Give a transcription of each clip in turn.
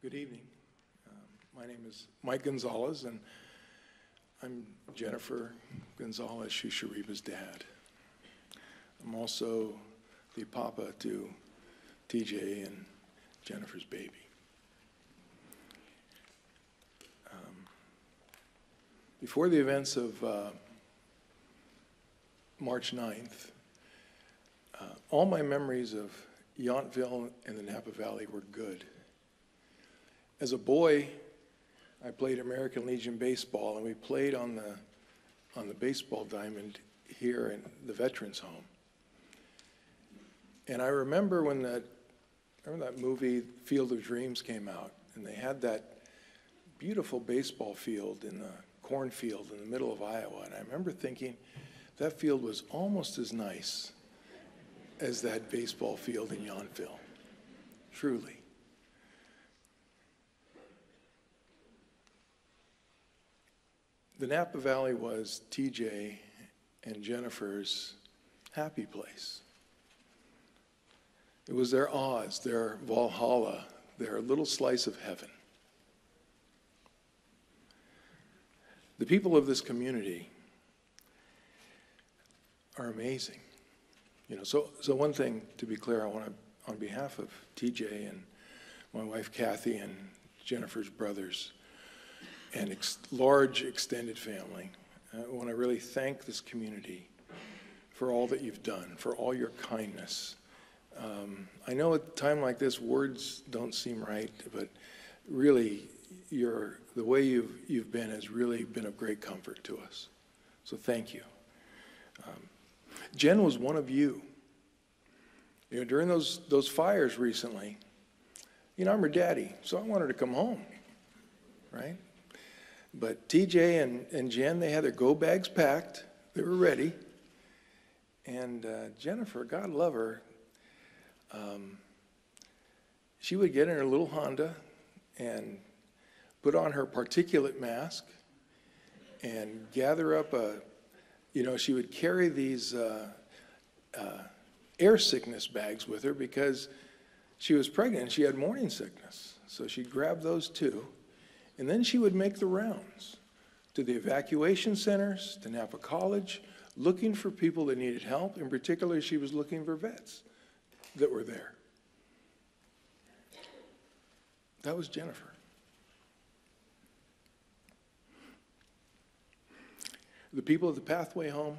Good evening. My name is Mike Gonzalez, and I'm Jennifer Gonzalez, Shushariba's dad. I'm also the papa to TJ and Jennifer's baby. Before the events of March 9th, all my memories of Yountville and the Napa Valley were good. As a boy, I played American Legion baseball, and we played on the baseball diamond here in the Veterans Home. And I remember when that movie Field of Dreams came out, and they had that beautiful baseball field in the cornfield in the middle of Iowa. And I remember thinking that field was almost as nice as that baseball field in Yountville, truly. The Napa Valley was TJ and Jennifer's happy place. It was their Oz, their Valhalla, their little slice of heaven. The people of this community are amazing. You know, so one thing to be clear, I want to, on behalf of TJ and my wife Kathy and Jennifer's brothers and large extended family, I want to really thank this community for all that you've done, for all your kindness. I know at a time like this, words don't seem right, but really, the way you've been has really been of great comfort to us. So thank you. Jen was one of you. You know, during those fires recently, you know, I'm her daddy, so I wanted to come home, right? But TJ and Jen, they had their go bags packed. They were ready. And Jennifer, God love her, she would get in her little Honda and put on her particulate mask and gather up she would carry these air sickness bags with her because she was pregnant and she had morning sickness. So she'd grab those too. And then she would make the rounds to the evacuation centers, to Napa College, looking for people that needed help. In particular, she was looking for vets that were there. That was Jennifer. The people of the Pathway Home,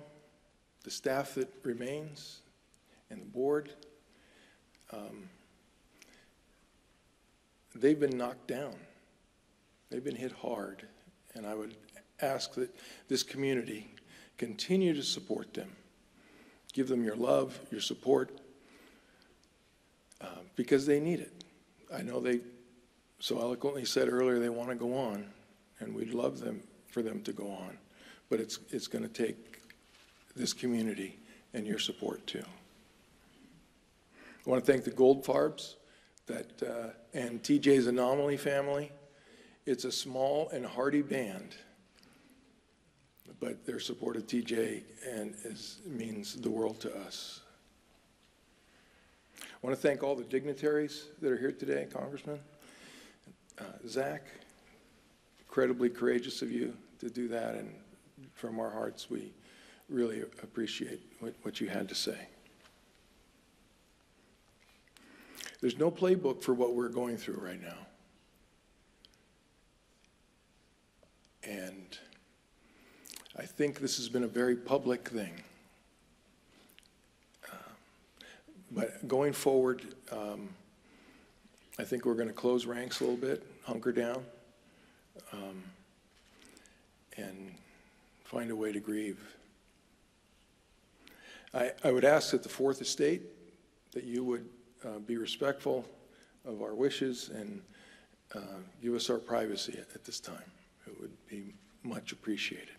the staff that remains, and the board, they've been knocked down. They've been hit hard, and I would ask that this community continue to support them. Give them your love, your support, because they need it. I know they so eloquently said earlier they want to go on, and we'd love for them to go on, but it's going to take this community and your support too. I want to thank the Goldfarbs and TJ's Anomaly family. It's a small and hearty band, but their support of TJ means the world to us. I want to thank all the dignitaries that are here today, Congressman. Zach, incredibly courageous of you to do that, and from our hearts, we really appreciate what you had to say. There's no playbook for what we're going through right now. And I think this has been a very public thing. But going forward, I think we're going to close ranks a little bit, hunker down, and find a way to grieve. I would ask that the Fourth Estate, that you would be respectful of our wishes and give us our privacy at this time. It would be much appreciated.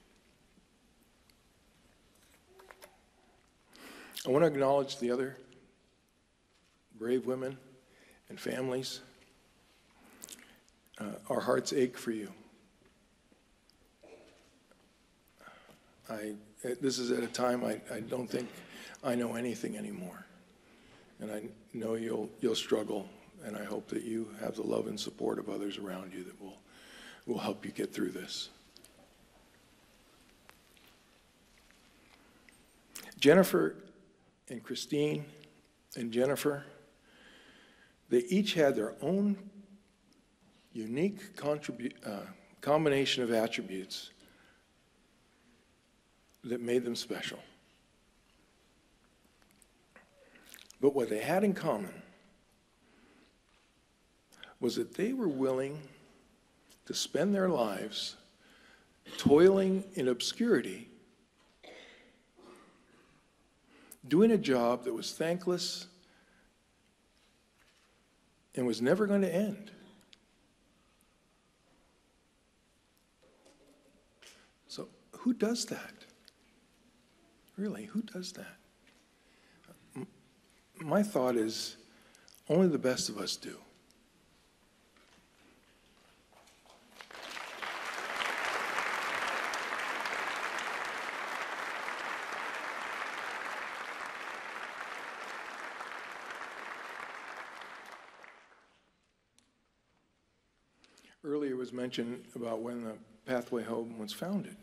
I want to acknowledge the other brave women and families. Our hearts ache for you. This is at a time I don't think I know anything anymore. And I know you'll struggle and I hope that you have the love and support of others around you that will help you get through this. Jennifer and Christine and Jennifer, they each had their own unique combination of attributes that made them special. But what they had in common was that they were willing to spend their lives toiling in obscurity, doing a job that was thankless and was never going to end. So who does that? Really, who does that? My thought is only the best of us do. Earlier was mentioned about when the Pathway Home was founded.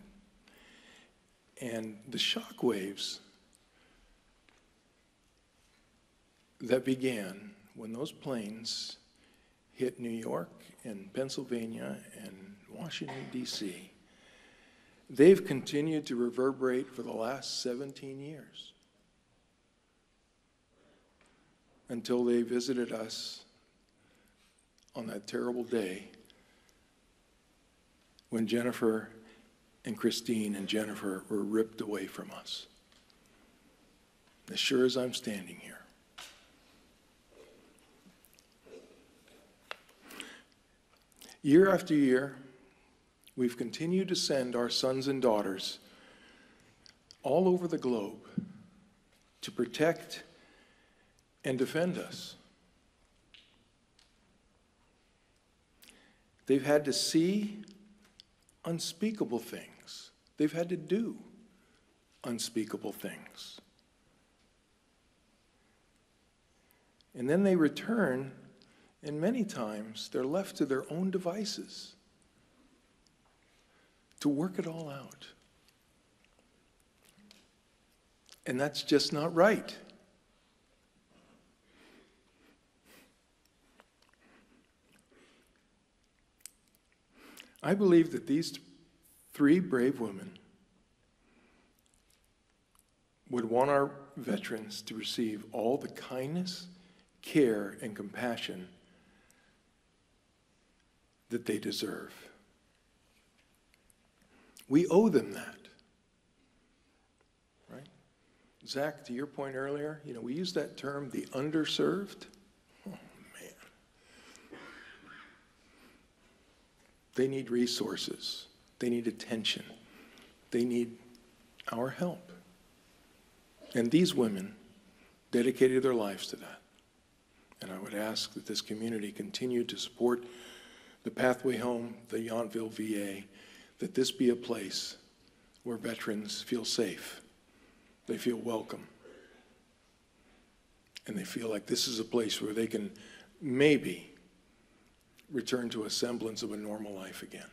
And the shock waves that began when those planes hit New York and Pennsylvania and Washington, D.C., they've continued to reverberate for the last 17 years until they visited us on that terrible day when Jennifer and Christine and Jennifer were ripped away from us. As sure as I'm standing here. Year after year, we've continued to send our sons and daughters all over the globe to protect and defend us. They've had to see unspeakable things. They've had to do unspeakable things. And then they return, and many times they're left to their own devices to work it all out. And that's just not right. I believe that these three brave women would want our veterans to receive all the kindness, care, and compassion that they deserve. We owe them that, right? Zach, to your point earlier, we use that term, the underserved. Oh, man. They need resources. They need attention. They need our help. And these women dedicated their lives to that. And I would ask that this community continue to support the Pathway Home, the Yountville VA, that this be a place where veterans feel safe, they feel welcome, and they feel like this is a place where they can maybe return to a semblance of a normal life again.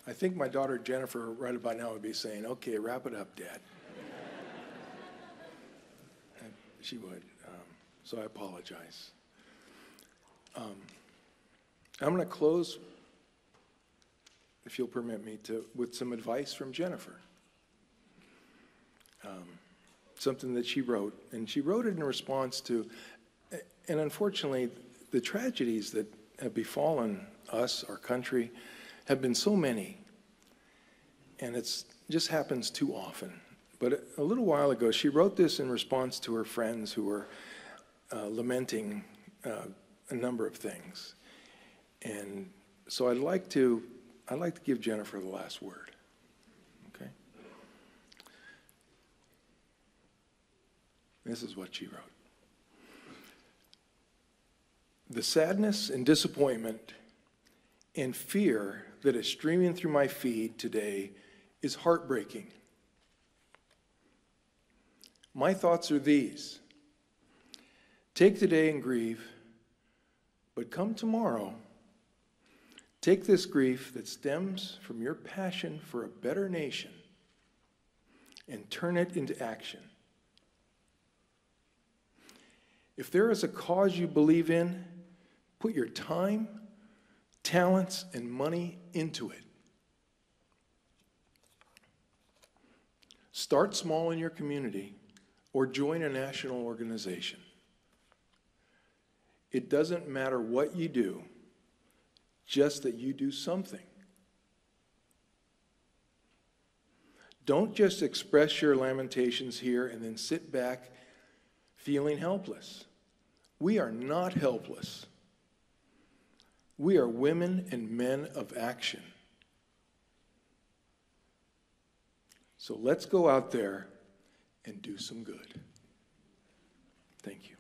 I think my daughter Jennifer right about now would be saying, "Okay, wrap it up, Dad." And she would, so I apologize. I'm going to close, if you'll permit me, with some advice from Jennifer. Something that she wrote, and she wrote it in response to, and unfortunately, the tragedies that have befallen us, our country, have been so many, and it just happens too often. But a little while ago, she wrote this in response to her friends who were lamenting a number of things. And so I'd like to give Jennifer the last word. Okay? This is what she wrote. The sadness and disappointment and fear that is streaming through my feed today is heartbreaking. My thoughts are these. Take today and grieve, but come tomorrow, take this grief that stems from your passion for a better nation and turn it into action. If there is a cause you believe in, put your time, talents, and money into it. Start small in your community or join a national organization. It doesn't matter what you do, just that you do something. Don't just express your lamentations here and then sit back feeling helpless. We are not helpless. We are women and men of action. So let's go out there and do some good. Thank you.